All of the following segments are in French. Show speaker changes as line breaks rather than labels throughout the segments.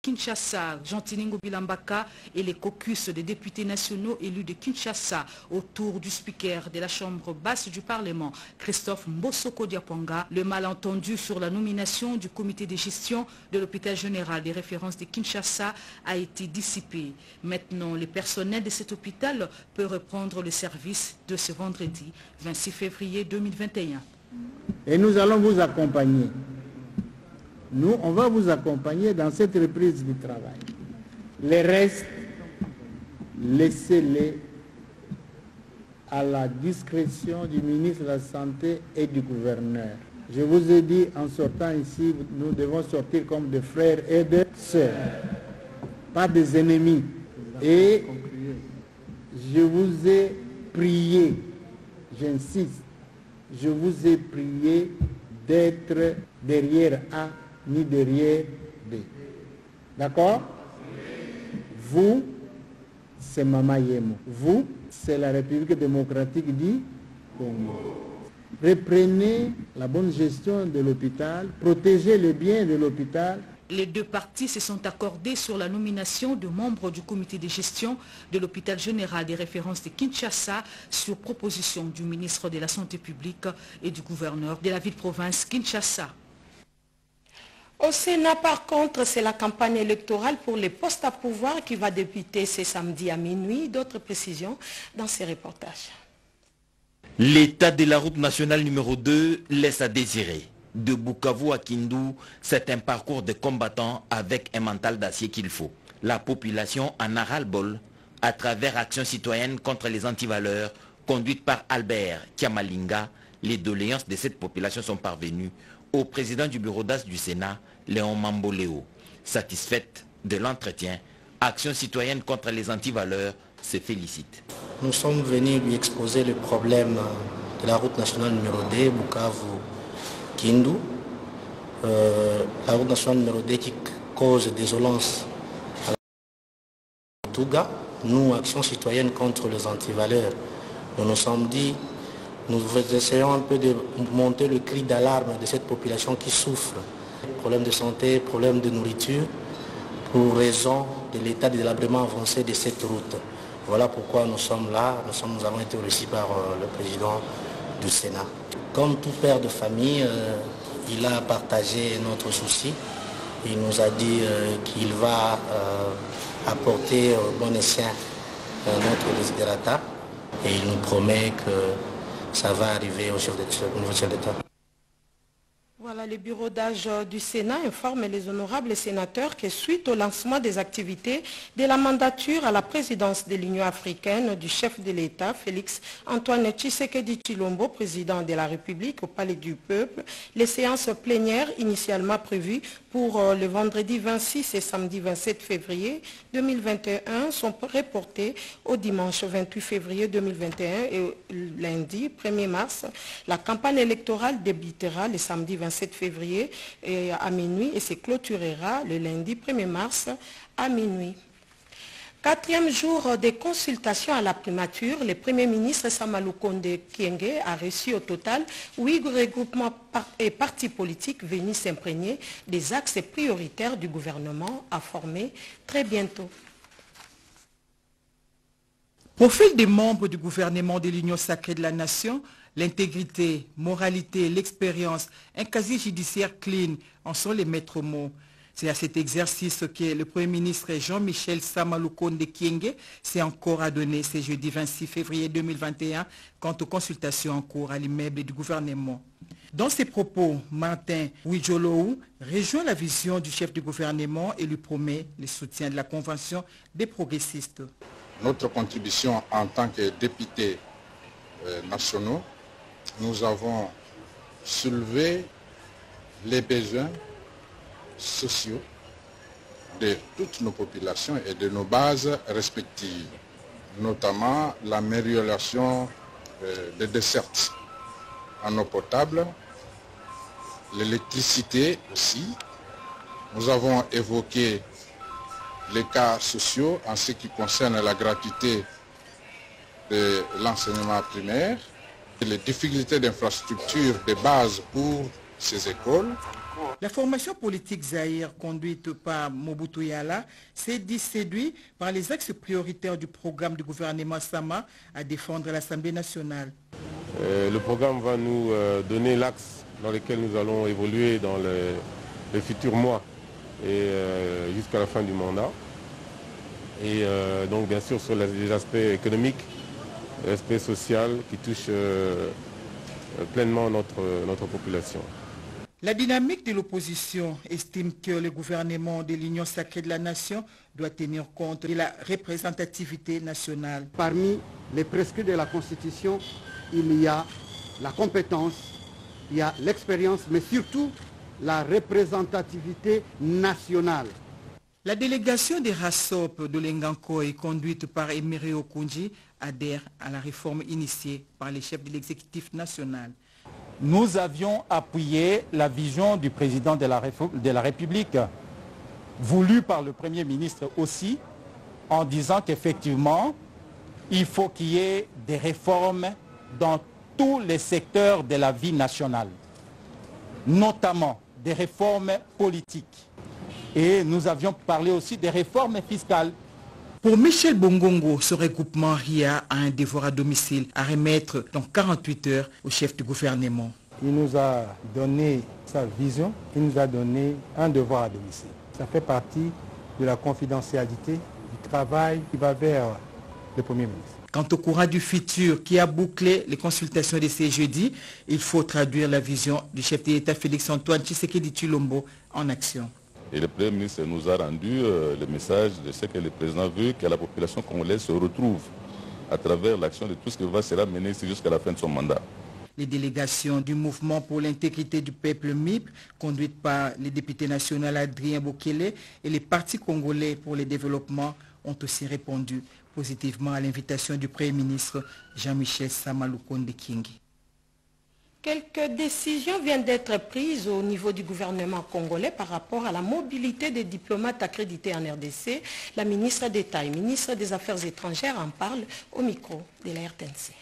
Kinshasa, Gentilini Bilambaka et les caucus des députés nationaux élus de Kinshasa autour du speaker de la chambre basse du Parlement, Christophe Mbosoko Diapanga. Le malentendu sur la nomination du comité de gestion de l'hôpital général des références de Kinshasa a été dissipé. Maintenant, le personnel de cet hôpital peut reprendre le service de ce vendredi 26 février 2021.
Et nous allons vous accompagner. Nous, on va vous accompagner dans cette reprise du travail. Les restes, laissez-les à la discrétion du ministre de la Santé et du gouverneur. Je vous ai dit, en sortant ici, nous devons sortir comme des frères et des sœurs, pas des ennemis. Et je vous ai prié, j'insiste, je vous ai prié d'être derrière A ni derrière B. D'accord? Vous, c'est Mama Yemo. Vous, c'est la République démocratique du Congo. Reprenez la bonne gestion de l'hôpital, protégez les biens de l'hôpital.
Les deux parties se sont accordées sur la nomination de membres du comité de gestion de l'hôpital général des références de Kinshasa sur proposition du ministre de la Santé publique et du gouverneur de la ville-province Kinshasa.
Au Sénat, par contre, c'est la campagne électorale pour les postes à pouvoir qui va débuter ce samedi à minuit. D'autres précisions dans ces reportages.
L'état de la route nationale numéro 2 laisse à désirer. De Bukavu à Kindu, c'est un parcours de combattants avec un mental d'acier qu'il faut. La population en a ras-le-bol à travers Action citoyenne contre les antivaleurs conduite par Albert Kiamalinga. Les doléances de cette population sont parvenues au président du bureau d'As du Sénat, Léon Mamboléo. Satisfaite de l'entretien, Action citoyenne contre les antivaleurs se félicite.
Nous sommes venus lui exposer le problème de la route nationale numéro 2, Bukavu-Kindu. La route nationale numéro 2 qui cause désolance à la Touga. Nous, Action citoyenne contre les antivaleurs, nous nous sommes dit, nous essayons un peu de monter le cri d'alarme de cette population qui souffre. Problème de santé, problème de nourriture, pour raison de l'état de délabrement avancé de cette route. Voilà pourquoi nous sommes là, nous avons été reçus par le président du Sénat. Comme tout père de famille, il a partagé notre souci. Il nous a dit qu'il va apporter bon escient notre desiderata et il nous promet que ça va arriver au niveau chef d'État.
Voilà, le bureau d'âge du Sénat informe les honorables sénateurs que suite au lancement des activités de la mandature à la présidence de l'Union africaine du chef de l'État, Félix Antoine Tshisekedi Tshilombo, président de la République au Palais du Peuple, les séances plénières initialement prévues pour le vendredi 26 et samedi 27 février 2021 sont reportées au dimanche 28 février 2021 et lundi 1er mars. La campagne électorale débutera le samedi 27 février à minuit et se clôturera le lundi 1er mars à minuit. Quatrième jour des consultations à la primature, le Premier ministre Sama Lukonde Kyenge a reçu au total 8 regroupements et partis politiques venus s'imprégner des axes prioritaires du gouvernement à former très bientôt.
Profil des membres du gouvernement de l'Union sacrée de la nation, l'intégrité, moralité, l'expérience, un casier judiciaire clean en sont les maîtres mots. C'est à cet exercice que le Premier ministre Jean-Michel Sama Lukonde Kyenge s'est encore adonné ce jeudi 26 février 2021 quant aux consultations en cours à l'immeuble du gouvernement. Dans ses propos, Martin Wijolou rejoint la vision du chef du gouvernement et lui promet le soutien de la Convention des progressistes.
Notre contribution en tant que députés nationaux, nous avons soulevé les besoins sociaux de toutes nos populations et de nos bases respectives, notamment l'amélioration des dessertes en eau potable, l'électricité aussi. Nous avons évoqué les cas sociaux en ce qui concerne la gratuité de l'enseignement primaire, les difficultés d'infrastructure de base pour ces écoles,
La formation politique Zaïre, conduite par Mobutu Yala, s'est dit séduit par les axes prioritaires du programme du gouvernement Sama à défendre l'Assemblée nationale.
Le programme va nous donner l'axe dans lequel nous allons évoluer dans les futurs mois et jusqu'à la fin du mandat. Et donc bien sûr sur les aspects économiques, l'aspect social qui touche pleinement notre population.
La dynamique de l'opposition estime que le gouvernement de l'Union sacrée de la nation doit tenir compte de la représentativité nationale.
Parmi les prescrits de la Constitution, il y a la compétence, il y a l'expérience, mais surtout la représentativité nationale.
La délégation des RASOP de l'Engankoy, conduite par Emery Okunji, adhère à la réforme initiée par les chefs de l'exécutif national.
Nous avions appuyé la vision du président de la République, voulue par le Premier ministre aussi, en disant qu'effectivement, il faut qu'il y ait des réformes dans tous les secteurs de la vie nationale, notamment des réformes politiques. Et nous avions parlé aussi des réformes fiscales.
Pour Michel Bongongo, ce regroupement RIA a un devoir à domicile à remettre dans 48 heures au chef du gouvernement.
Il nous a donné sa vision, il nous a donné un devoir à domicile. Ça fait partie de la confidentialité du travail qui va vers le Premier ministre.
Quant au courant du futur qui a bouclé les consultations de ces jeudis, il faut traduire la vision du chef de l'État Félix-Antoine Tshisekedi Tshilombo en action.
Et le Premier ministre nous a rendu le message de ce que le président veut, que la population congolaise se retrouve à travers l'action de tout ce qui sera mené jusqu'à la fin de son mandat.
Les délégations du mouvement pour l'intégrité du peuple MIP, conduites par le député national Adrien Bokele et les partis congolais pour le développement, ont aussi répondu positivement à l'invitation du Premier ministre Jean-Michel Samalukonde Kingi.
Quelques décisions viennent d'être prises au niveau du gouvernement congolais par rapport à la mobilité des diplomates accrédités en RDC. La ministre d'État et ministre des Affaires étrangères en parle au micro de la RTNC.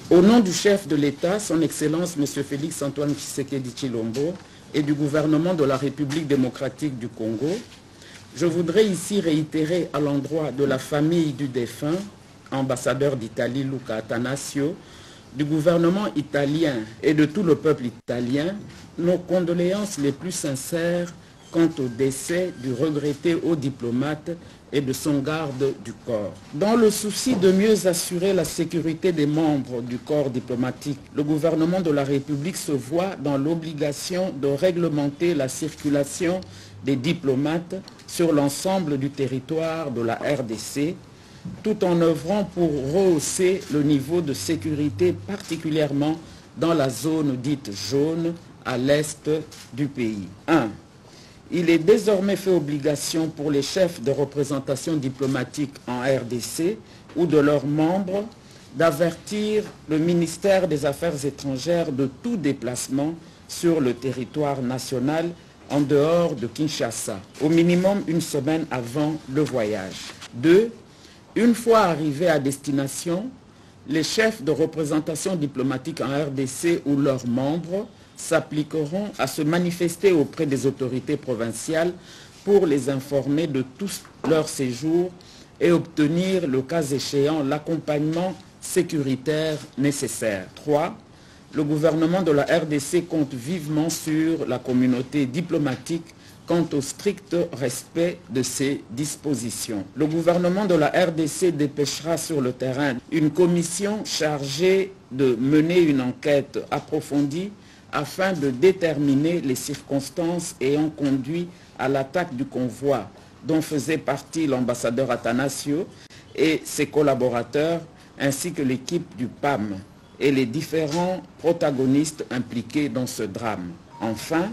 Au nom du chef de l'État, son Excellence M. Félix-Antoine Tshisekedi Tshilombo et du gouvernement de la République démocratique du Congo, je voudrais ici réitérer à l'endroit de la famille du défunt, ambassadeur d'Italie Luca Attanasio, du gouvernement italien et de tout le peuple italien, nos condoléances les plus sincères quant au décès du regretté haut diplomate et de son garde du corps. Dans le souci de mieux assurer la sécurité des membres du corps diplomatique, le gouvernement de la République se voit dans l'obligation de réglementer la circulation des diplomates sur l'ensemble du territoire de la RDC, tout en œuvrant pour rehausser le niveau de sécurité, particulièrement dans la zone dite jaune à l'est du pays. 1. Il est désormais fait obligation pour les chefs de représentation diplomatique en RDC ou de leurs membres d'avertir le ministère des Affaires étrangères de tout déplacement sur le territoire national en dehors de Kinshasa, au minimum une semaine avant le voyage. 2. Une fois arrivés à destination, les chefs de représentation diplomatique en RDC ou leurs membres s'appliqueront à se manifester auprès des autorités provinciales pour les informer de tous leurs séjours et obtenir, le cas échéant, l'accompagnement sécuritaire nécessaire. 3. Le gouvernement de la RDC compte vivement sur la communauté diplomatique quant au strict respect de ces dispositions. Le gouvernement de la RDC dépêchera sur le terrain une commission chargée de mener une enquête approfondie afin de déterminer les circonstances ayant conduit à l'attaque du convoi dont faisait partie l'ambassadeur Attanasio et ses collaborateurs, ainsi que l'équipe du PAM et les différents protagonistes impliqués dans ce drame. Enfin,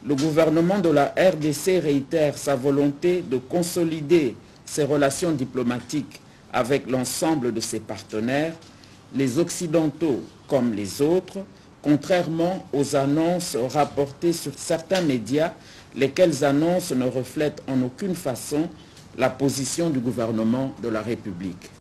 le gouvernement de la RDC réitère sa volonté de consolider ses relations diplomatiques avec l'ensemble de ses partenaires, les Occidentaux comme les autres, contrairement aux annonces rapportées sur certains médias, lesquelles annonces ne reflètent en aucune façon la position du gouvernement de la République.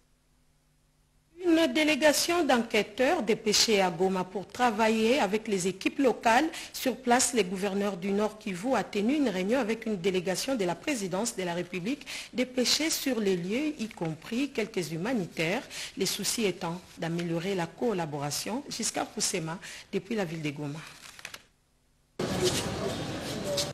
Une délégation d'enquêteurs dépêchés à Goma pour travailler avec les équipes locales. Sur place, les gouverneurs du Nord Kivu a tenu une réunion avec une délégation de la présidence de la République dépêchée sur les lieux, y compris quelques humanitaires. Les soucis étant d'améliorer la collaboration. Giscard Poussema, depuis la ville de Goma.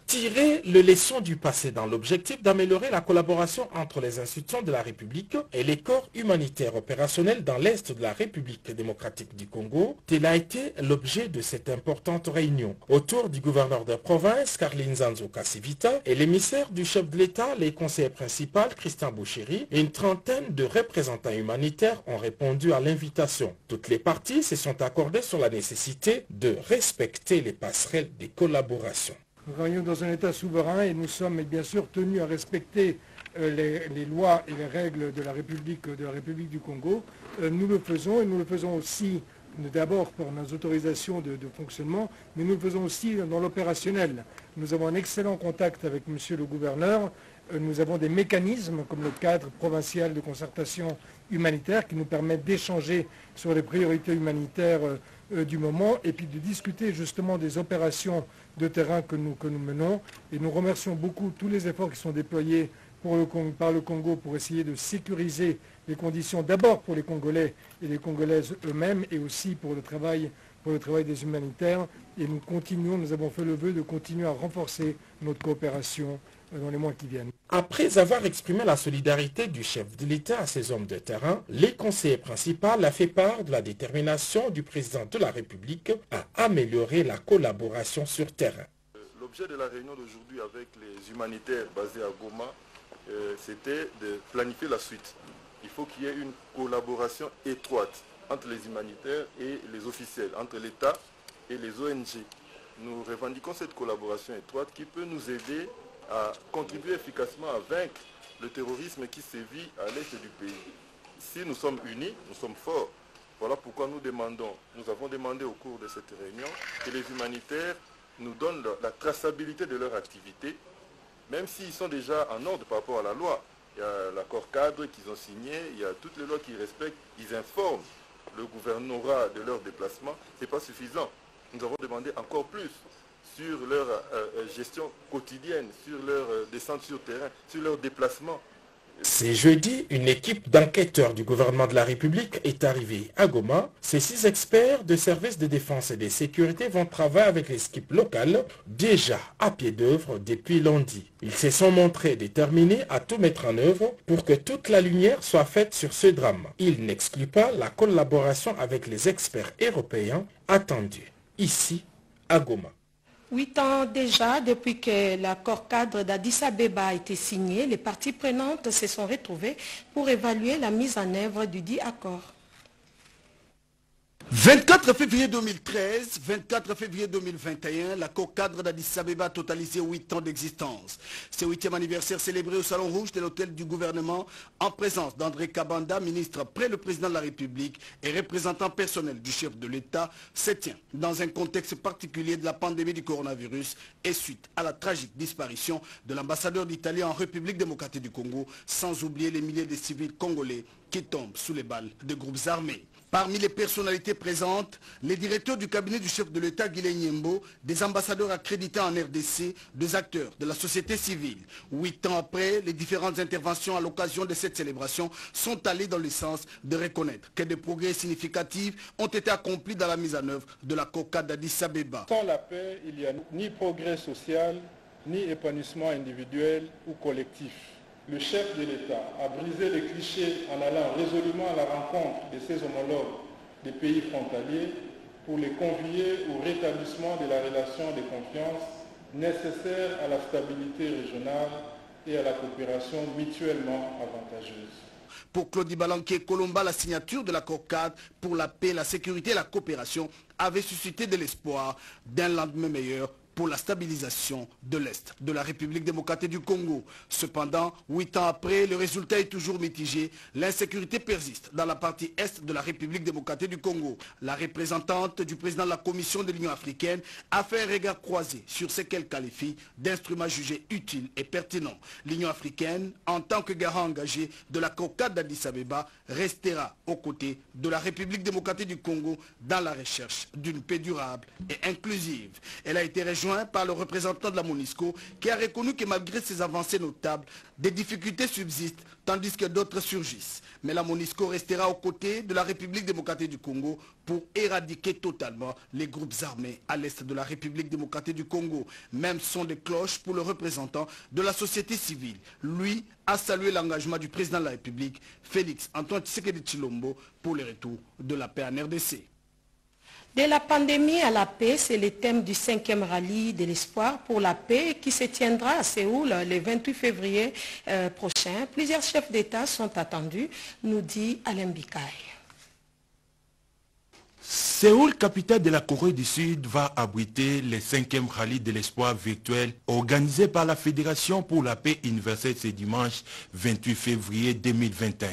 Tirer les leçons du passé dans l'objectif d'améliorer la collaboration entre les institutions de la République et les corps humanitaires opérationnels dans l'Est de la République démocratique du Congo, tel a été l'objet de cette importante réunion. Autour du gouverneur de province, Carline Zanzo Kassivita, et l'émissaire du chef de l'État, les conseillers principaux, Christian Bouchéry, une trentaine de représentants humanitaires ont répondu à l'invitation. Toutes les parties se sont accordées sur la nécessité de respecter les passerelles des collaborations.
Nous travaillons dans un État souverain et nous sommes bien sûr tenus à respecter les lois et les règles de la République du Congo. Nous le faisons et nous le faisons aussi d'abord pour nos autorisations de fonctionnement, mais nous le faisons aussi dans l'opérationnel. Nous avons un excellent contact avec monsieur le gouverneur. Nous avons des mécanismes comme le cadre provincial de concertation humanitaire qui nous permettent d'échanger sur les priorités humanitaires du moment et puis de discuter justement des opérations de terrain que nous menons. Et nous remercions beaucoup tous les efforts qui sont déployés par le Congo pour essayer de sécuriser les conditions d'abord pour les Congolais et les Congolaises eux-mêmes et aussi pour le travail des humanitaires. Et nous avons fait le vœu de continuer à renforcer notre coopération dans les mois qui viennent.
Après avoir exprimé la solidarité du chef de l'État à ses hommes de terrain, les conseillers principaux a fait part de la détermination du président de la République à améliorer la collaboration sur terrain.
L'objet de la réunion d'aujourd'hui avec les humanitaires basés à Goma, c'était de planifier la suite. Il faut qu'il y ait une collaboration étroite entre les humanitaires et les officiels, entre l'État et les ONG. Nous revendiquons cette collaboration étroite qui peut nous aider à contribuer efficacement à vaincre le terrorisme qui sévit à l'est du pays. Si nous sommes unis, nous sommes forts. Voilà pourquoi nous avons demandé au cours de cette réunion que les humanitaires nous donnent la traçabilité de leur activité, même s'ils sont déjà en ordre par rapport à la loi. Il y a l'accord cadre qu'ils ont signé, il y a toutes les lois qu'ils respectent, ils informent le gouvernorat de leur déplacement. Ce n'est pas suffisant. Nous avons demandé encore plus sur leur gestion quotidienne, sur leur descente sur terrain, sur leur déplacement.
C'est jeudi, une équipe d'enquêteurs du gouvernement de la République est arrivée à Goma. Ces 6 experts de services de défense et de sécurité vont travailler avec les équipes locales, déjà à pied d'œuvre depuis lundi. Ils se sont montrés déterminés à tout mettre en œuvre pour que toute la lumière soit faite sur ce drame. Ils n'excluent pas la collaboration avec les experts européens attendus ici à Goma.
8 ans déjà, depuis que l'accord cadre d'Addis Abeba a été signé, les parties prenantes se sont retrouvées pour évaluer la mise en œuvre du dit accord.
24 février 2013, 24 février 2021, l'accord cadre d'Addis Abeba a totalisé 8 ans d'existence. Ce 8e anniversaire célébré au Salon Rouge de l'hôtel du gouvernement en présence d'André Kabanda, ministre près le président de la République et représentant personnel du chef de l'État, se tient dans un contexte particulier de la pandémie du coronavirus et suite à la tragique disparition de l'ambassadeur d'Italie en République démocratique du Congo, sans oublier les milliers de civils congolais qui tombent sous les balles de groupes armés. Parmi les personnalités présentes, les directeurs du cabinet du chef de l'État, Guilhem Nyembo, des ambassadeurs accrédités en RDC, des acteurs de la société civile. 8 ans après, les différentes interventions à l'occasion de cette célébration sont allées dans le sens de reconnaître que des progrès significatifs ont été accomplis dans la mise en œuvre de l'accord cadre d'Addis Abeba.
Sans la paix, il n'y a ni progrès social, ni épanouissement individuel ou collectif. Le chef de l'État a brisé les clichés en allant résolument à la rencontre de ses homologues des pays frontaliers pour les convier au rétablissement de la relation de confiance nécessaire à la stabilité régionale et à la coopération mutuellement avantageuse.
Pour Claudie Balanquier Colomba, la signature de l'accord cadre pour la paix, la sécurité et la coopération avait suscité de l'espoir d'un lendemain meilleur pour la stabilisation de l'Est de la République démocratique du Congo. Cependant, 8 ans après, le résultat est toujours mitigé. L'insécurité persiste dans la partie Est de la République démocratique du Congo. La représentante du président de la Commission de l'Union africaine a fait un regard croisé sur ce qu'elle qualifie d'instruments jugés utiles et pertinents. L'Union africaine, en tant que garant engagé de la COCAD d'Addis Abeba, restera aux côtés de la République démocratique du Congo dans la recherche d'une paix durable et inclusive. Elle a été rejointe par le représentant de la MONUSCO qui a reconnu que malgré ces avancées notables, des difficultés subsistent tandis que d'autres surgissent. Mais la MONUSCO restera aux côtés de la République démocratique du Congo pour éradiquer totalement les groupes armés à l'est de la République démocratique du Congo. Même son de cloche pour le représentant de la société civile. Lui a salué l'engagement du président de la République, Félix Antoine Tshisekedi Tshilombo, pour le retour de la paix en RDC.
De la pandémie à la paix, c'est le thème du 5e rallye de l'espoir pour la paix qui se tiendra à Séoul le 28 février prochain. Plusieurs chefs d'État sont attendus, nous dit Alain Bikaï.
Séoul, capitale de la Corée du Sud, va abriter le 5e rallye de l'espoir virtuel organisé par la Fédération pour la paix universelle ce dimanche 28 février 2021.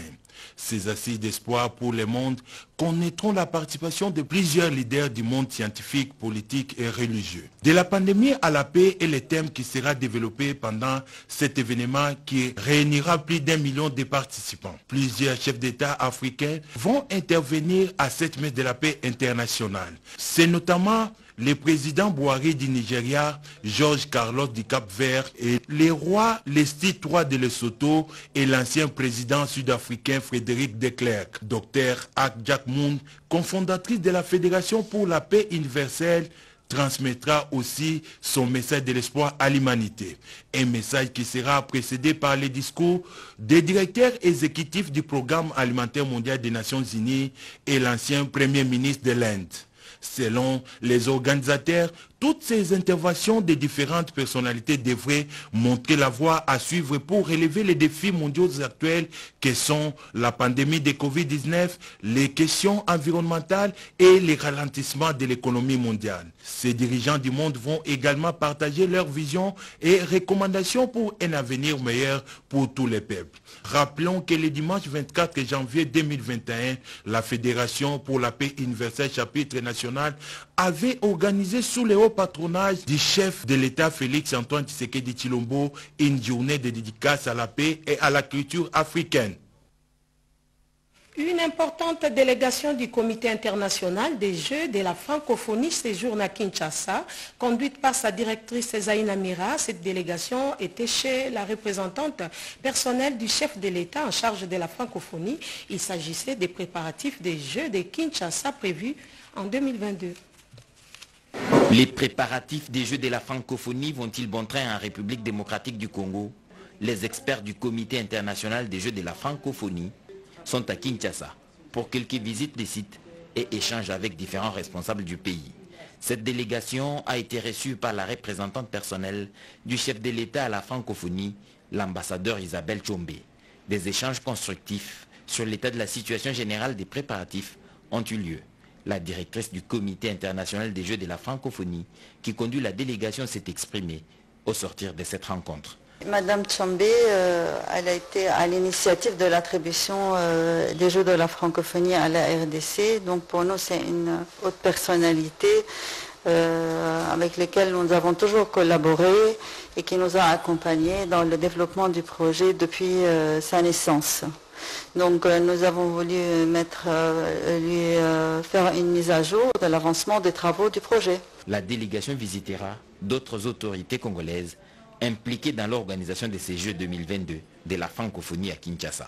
Ces assises d'espoir pour le monde connaîtront la participation de plusieurs leaders du monde scientifique, politique et religieux. De la pandémie à la paix est le thème qui sera développé pendant cet événement qui réunira plus d'1 million de participants. Plusieurs chefs d'État africains vont intervenir à cette messe de la paix internationale. C'est notamment le président Buhari du Nigeria, George Carlos du Cap-Vert et les rois Leslie III de Lesotho et l'ancien président sud-africain Frédéric de Klerk. Dr Hak Jack Moon, cofondatrice de la Fédération pour la paix universelle, transmettra aussi son message de l'espoir à l'humanité. Un message qui sera précédé par les discours des directeurs exécutifs du Programme alimentaire mondial des Nations Unies et l'ancien premier ministre de l'Inde. Selon les organisateurs, toutes ces interventions des différentes personnalités devraient montrer la voie à suivre pour relever les défis mondiaux actuels que sont la pandémie de Covid-19, les questions environnementales et les ralentissements de l'économie mondiale. Ces dirigeants du monde vont également partager leurs visions et recommandations pour un avenir meilleur pour tous les peuples. Rappelons que le dimanche 24 janvier 2021, la Fédération pour la paix universelle chapitre national avait organisé sous le haut patronage du chef de l'État Félix Antoine Tshisekedi Tshilombo une journée de dédicace à la paix et à la culture africaine.
Une importante délégation du Comité international des Jeux de la francophonie séjourne à Kinshasa, conduite par sa directrice Zaïna Mira. Cette délégation était chez la représentante personnelle du chef de l'État en charge de la francophonie. Il s'agissait des préparatifs des Jeux de Kinshasa prévus en 2022.
Les préparatifs des Jeux de la francophonie vont-ils bon train en République démocratique du Congo? Les experts du Comité international des Jeux de la francophonie sont à Kinshasa pour quelques visites des sites et échanges avec différents responsables du pays. Cette délégation a été reçue par la représentante personnelle du chef de l'État à la francophonie, l'ambassadeur Isabelle Tchombe. Des échanges constructifs sur l'état de la situation générale des préparatifs ont eu lieu. La directrice du Comité international des Jeux de la francophonie qui conduit la délégation s'est exprimée au sortir de cette rencontre.
Madame Tchombe, elle a été à l'initiative de l'attribution des Jeux de la francophonie à la RDC. Donc pour nous, c'est une haute personnalité avec laquelle nous avons toujours collaboré et qui nous a accompagnés dans le développement du projet depuis sa naissance. Donc nous avons voulu lui faire une mise à jour de l'avancement des travaux du projet.
La délégation visitera d'autres autorités congolaises impliquées dans l'organisation de ces Jeux 2022 de la francophonie à Kinshasa.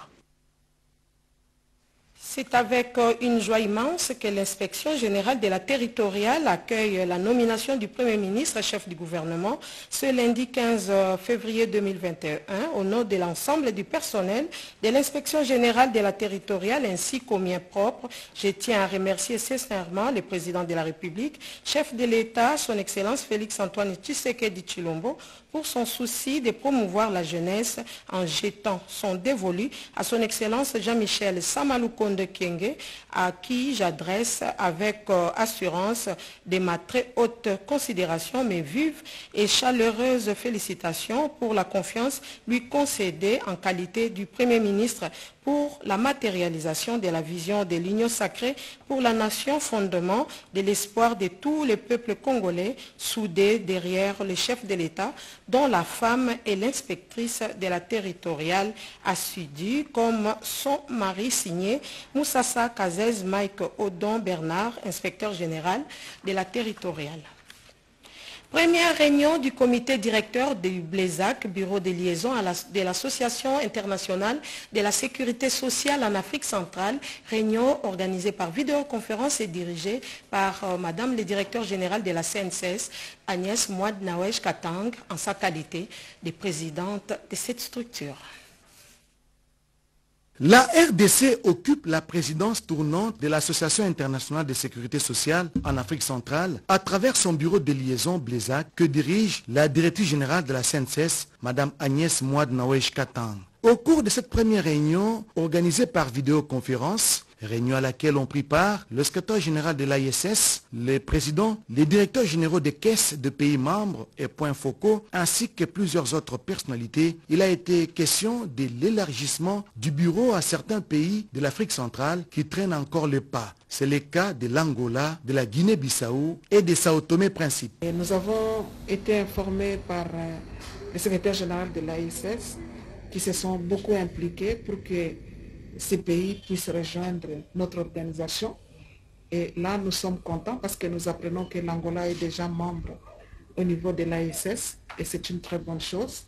C'est avec une joie immense que l'inspection générale de la territoriale accueille la nomination du Premier ministre, chef du gouvernement, ce lundi 15 février 2021, au nom de l'ensemble du personnel de l'inspection générale de la territoriale ainsi qu'aux miens propres. Je tiens à remercier sincèrement le président de la République, chef de l'État, son Excellence Félix Antoine Tshisekedi Tshilombo, pour son souci de promouvoir la jeunesse en jetant son dévolu à son Excellence Jean-Michel Samaloukonde Kyenge, à qui j'adresse avec assurance de ma très haute considération, mes vives et chaleureuses félicitations pour la confiance lui concédée en qualité du Premier ministre pour la matérialisation de la vision de l'Union sacrée pour la nation, fondement de l'espoir de tous les peuples congolais soudés derrière le chef de l'État, dont la femme est l'inspectrice de la territoriale assidue, comme son mari signé Moussassa Kazez Mike Odon Bernard, inspecteur général de la territoriale. Première réunion du comité directeur du BLESAC, bureau de liaison de l'Association internationale de la sécurité sociale en Afrique centrale, réunion organisée par vidéoconférence et dirigée par Madame le directeur général de la CNCS, Agnès Mouad Nawesh Katang, en sa qualité de présidente de cette structure.
La RDC occupe la présidence tournante de l'Association internationale de sécurité sociale en Afrique centrale à travers son bureau de liaison BLESAC que dirige la directrice générale de la CNCS, Mme Agnès Mouad Nawesh Katang. Au cours de cette première réunion organisée par vidéoconférence, réunion à laquelle ont pris part le secrétaire général de l'AISS, les présidents, les directeurs généraux des caisses de pays membres et points focaux, ainsi que plusieurs autres personnalités, il a été question de l'élargissement du bureau à certains pays de l'Afrique centrale qui traînent encore le pas. C'est le cas de l'Angola, de la Guinée-Bissau et de Sao Tomé-Principe.
Nous avons été informés par le secrétaire général de l'AISS qui se sont beaucoup impliqués pour que ces pays puissent rejoindre notre organisation. Et là, nous sommes contents parce que nous apprenons que l'Angola est déjà membre au niveau de l'AISS et c'est une très bonne chose.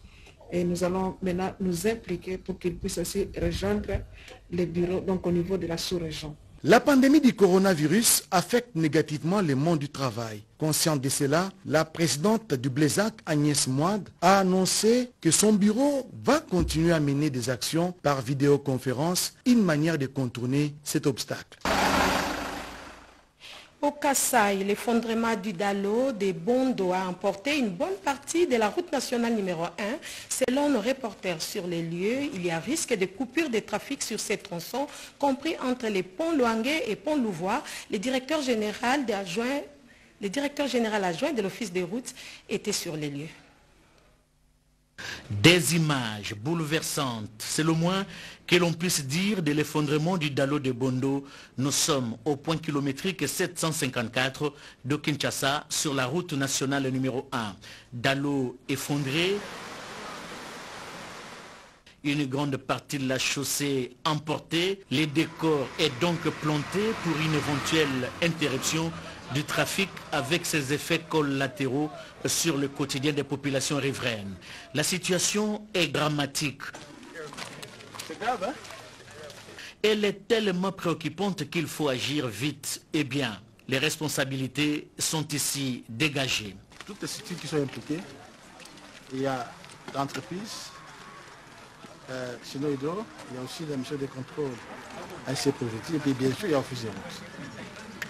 Et nous allons maintenant nous impliquer pour qu'ils puissent aussi rejoindre les bureaux donc au niveau de la sous-région.
La pandémie du coronavirus affecte négativement le monde du travail. Consciente de cela, la présidente du BLESAC, Agnès Mouad, a annoncé que son bureau va continuer à mener des actions par vidéoconférence, une manière de contourner cet obstacle.
Au Kasaï, l'effondrement du Dalo de Bondo a emporté une bonne partie de la route nationale numéro 1. Selon nos reporters sur les lieux, il y a risque de coupure de trafic sur ces tronçons, compris entre les ponts Luangué et pont Louvois. Le directeur général adjoint de l'Office des routes était sur les lieux.
Des images bouleversantes, c'est le moins que l'on puisse dire de l'effondrement du Dalo de Bondo. Nous sommes au point kilométrique 754 de Kinshasa sur la route nationale numéro 1. Dalo effondré, une grande partie de la chaussée emportée. Le décor est donc planté pour une éventuelle interruption du trafic avec ses effets collatéraux sur le quotidien des populations riveraines. La situation est dramatique.
C'est grave, hein?
Elle est tellement préoccupante qu'il faut agir vite et bien. Les responsabilités sont ici dégagées.
Toutes les structures qui sont impliquées, il y a l'entreprise, Sino Hydro, il y a aussi la mission de contrôle assez positive, et puis bien sûr il y a l'office des routes.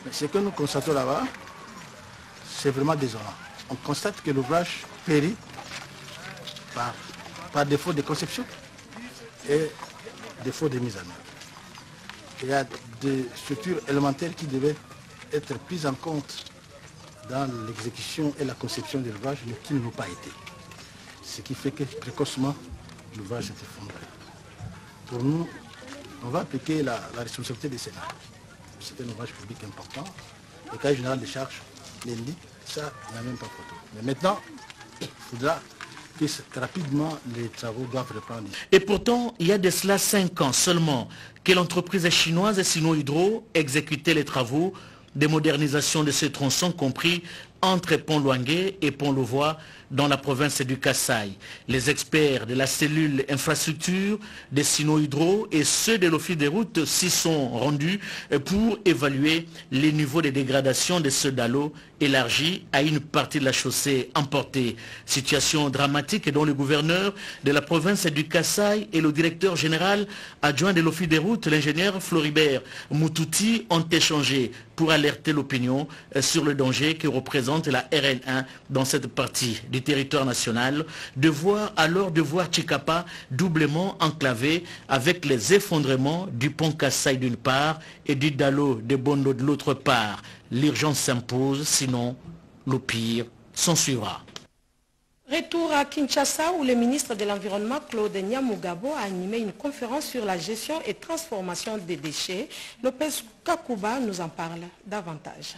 Mais ce que nous constatons là-bas, c'est vraiment désolant. On constate que l'ouvrage périt par défaut de conception et défaut de mise en œuvre. Il y a des structures élémentaires qui devaient être prises en compte dans l'exécution et la conception de l'ouvrage, mais qui ne l'ont pas été. Ce qui fait que précocement, l'ouvrage s'est effondré. Pour nous, on va appliquer la responsabilité des Sénats. C'est un ouvrage public important. Le cahier général des charges l'indique, ça, il n'y a même pas photo. Mais maintenant, il faudra que rapidement les travaux doivent reprendre.
Et pourtant, il y a de cela 5 ans seulement que l'entreprise chinoise Sino Hydro exécutait les travaux de modernisation de ce tronçon compris entre Pont Luangué et Pont Louvois dans la province du Kasaï. Les experts de la cellule infrastructure de Sino Hydro et ceux de l'Office des routes s'y sont rendus pour évaluer les niveaux de dégradation de ce Dalo élargi à une partie de la chaussée emportée. Situation dramatique dont le gouverneur de la province du Kasaï et le directeur général adjoint de l'Office des routes, l'ingénieur Floribert Moutouti, ont échangé pour alerter l'opinion sur le danger que représente la RN1 dans cette partie du territoire national, de voir Tchikapa doublement enclavé avec les effondrements du pont Kassai d'une part et du Dalo de Bondo de l'autre part. L'urgence s'impose, sinon le pire s'en suivra.
Retour à Kinshasa où le ministre de l'Environnement Claude Nyamugabo a animé une conférence sur la gestion et transformation des déchets. Lopez Kakuba nous en parle davantage.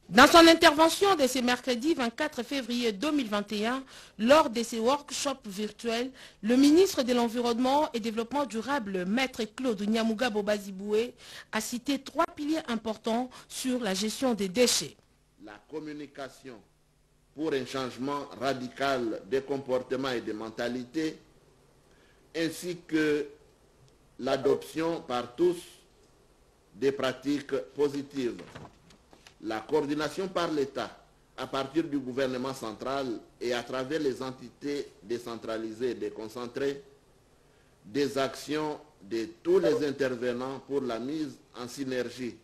Dans son intervention de ce mercredi 24 février 2021, lors de ces workshops virtuels, le ministre de l'Environnement et Développement durable, Maître Claude Nyamugabo Baziboué, a cité 3 piliers importants sur la gestion des déchets.
La communication pour un changement radical des comportements et des mentalités, ainsi que l'adoption par tous des pratiques positives. La coordination par l'État, à partir du gouvernement central et à travers les entités décentralisées et déconcentrées, des actions de tous les intervenants pour la mise en synergie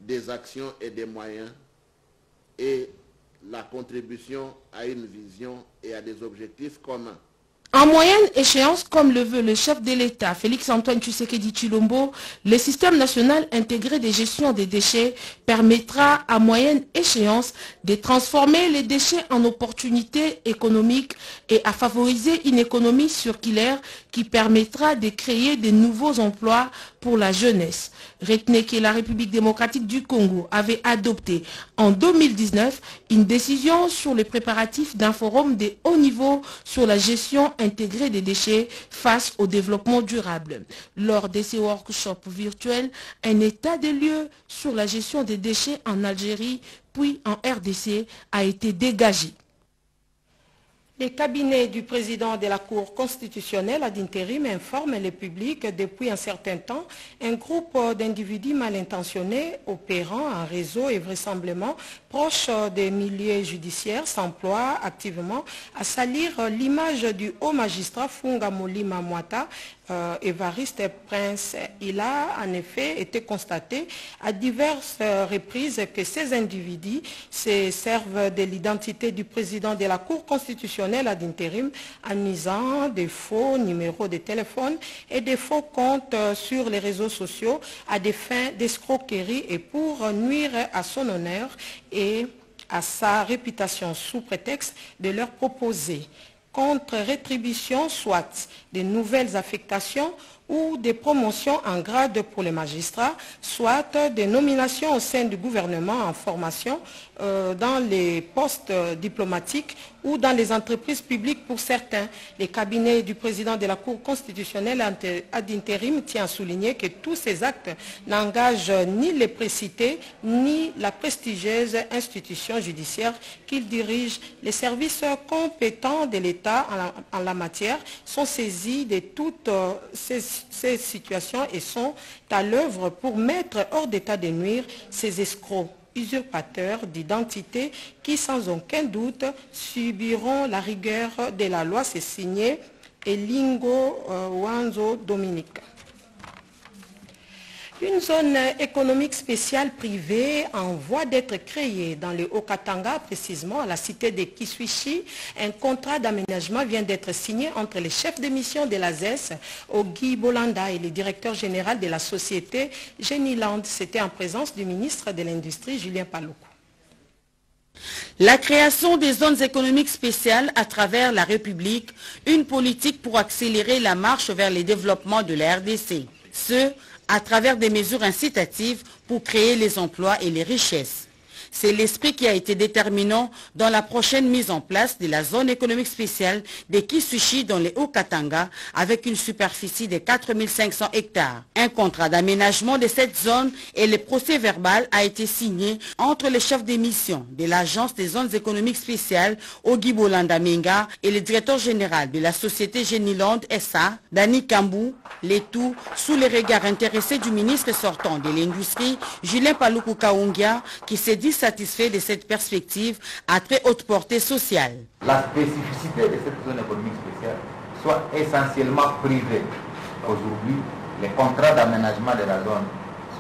des actions et des moyens et la contribution à une vision et à des objectifs communs.
En moyenne échéance, comme le veut le chef de l'État, Félix-Antoine Tshisekedi Tshilombo, le système national intégré de gestion des déchets permettra à moyenne échéance de transformer les déchets en opportunités économiques et à favoriser une économie circulaire qui permettra de créer de nouveaux emplois pour la jeunesse. Retenez que la République démocratique du Congo avait adopté en 2019 une décision sur les préparatifs d'un forum de haut niveau sur la gestion intégrée des déchets face au développement durable. Lors de ces workshops virtuels, un état des lieux sur la gestion des déchets en Algérie puis en RDC a été dégagé.
Les cabinets du président de la Cour constitutionnelle ad intérim informent le public depuis un certain temps un groupe d'individus mal intentionnés opérant en réseau et vraisemblablement proches des milieux judiciaires s'emploient activement à salir l'image du haut magistrat Funga Molima Mwata, Évariste Prince. Il a en effet été constaté à diverses reprises que ces individus se servent de l'identité du président de la Cour constitutionnelle ad intérim en usant des faux numéros de téléphone et des faux comptes sur les réseaux sociaux à des fins d'escroquerie et pour nuire à son honneur et à sa réputation sous prétexte de leur proposer contre rétribution, soit de nouvelles affectations ou des promotions en grade pour les magistrats, soit des nominations au sein du gouvernement en formation dans les postes diplomatiques ou dans les entreprises publiques pour certains. Les cabinets du président de la Cour constitutionnelle ad intérim tient à souligner que tous ces actes n'engagent ni les précités ni la prestigieuse institution judiciaire qu'il dirige. Les services compétents de l'État en la matière sont saisis de toutes ces situations et sont à l'œuvre pour mettre hors d'état de nuire ces escrocs usurpateurs d'identité qui sans aucun doute subiront la rigueur de la loi. C'est signé Elingo Wanzo Dominique. Une zone économique spéciale privée en voie d'être créée dans le Haut-Katanga, précisément à la cité de Kiswichi. Un contrat d'aménagement vient d'être signé entre les chefs de mission de la ZES, Ogi Bolanda, et le directeur général de la société Geniland. C'était en présence du ministre de l'Industrie, Julien Paluku.
La création des zones économiques spéciales à travers la République, une politique pour accélérer la marche vers le développement de la RDC. À travers des mesures incitatives pour créer les emplois et les richesses. C'est l'esprit qui a été déterminant dans la prochaine mise en place de la zone économique spéciale de Kiswichi dans les Hauts-Katanga avec une superficie de 4500 hectares. Un contrat d'aménagement de cette zone et le procès verbal a été signé entre les chefs des missions de l'Agence des zones économiques spéciales, Ogi Bolanda Menga, et le directeur général de la société Geniland SA, Dani Kambou, les tout sous les regards intéressés du ministre sortant de l'Industrie, Julien Paluku Kaungia, qui s'est dit satisfait de cette perspective à très haute portée sociale.
La spécificité de cette zone économique spéciale soit essentiellement privée. Aujourd'hui, les contrats d'aménagement de la zone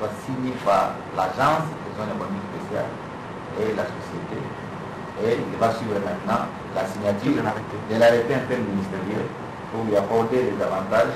soit signé par l'agence des zones économiques spéciales et la société. Et il va suivre maintenant la signature de l'arrêté interministériel pour lui accorder les avantages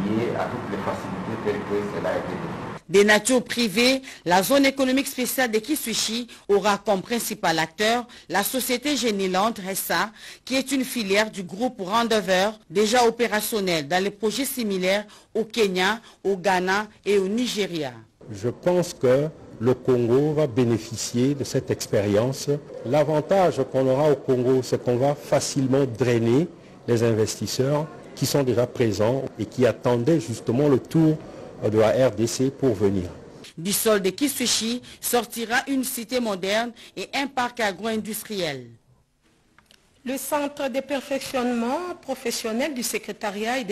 liés à toutes les facilités telles que cela a été défini.
Des natures privées, la zone économique spéciale de Kisushi aura comme principal acteur la société Geniland Ressa, qui est une filière du groupe Randover, déjà opérationnelle dans les projets similaires au Kenya, au Ghana et au Nigeria.
Je pense que le Congo va bénéficier de cette expérience. L'avantage qu'on aura au Congo, c'est qu'on va facilement drainer les investisseurs qui sont déjà présents et qui attendaient justement le tour de la RDC pour venir.
Du sol de Kisushi sortira une cité moderne et un parc agro-industriel. Le centre de perfectionnement professionnel du secrétariat et